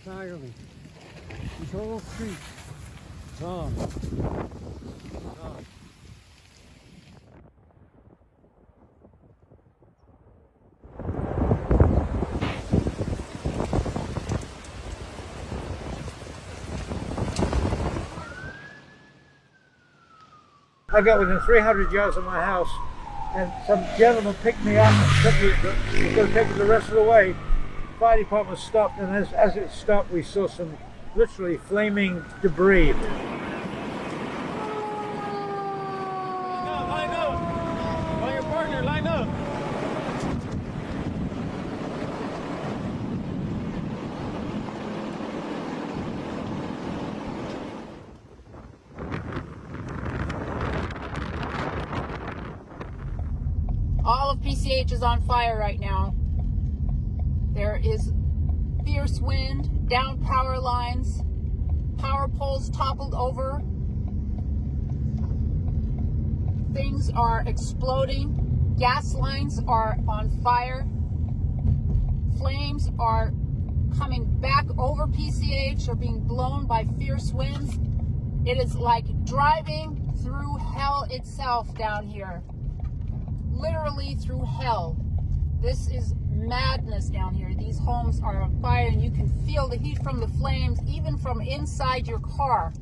entirely. This whole street gone. Gone. I got within 300 yards of my house, and some gentleman picked me up and took me, was going to take me the rest of the way. The fire department stopped, and as it stopped, we saw some literally flaming debris. Line up! On your partner, line up! All of PCH is on fire right now. There is fierce wind, down power lines, power poles toppled over. Things are exploding. Gas lines are on fire. Flames are coming back over PCH, are being blown by fierce winds. It is like driving through hell itself down here. Literally through hell. This is madness down here. These homes are on fire, and you can feel the heat from the flames even from inside your car.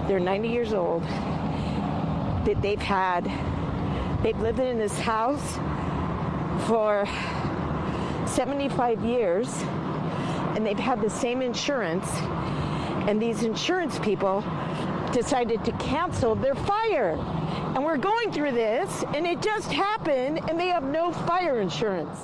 They're 90 years old. They've lived in this house for 75 years, and they've had the same insurance, and these insurance people decided to cancel their fire. And we're going through this, and it just happened, and they have no fire insurance.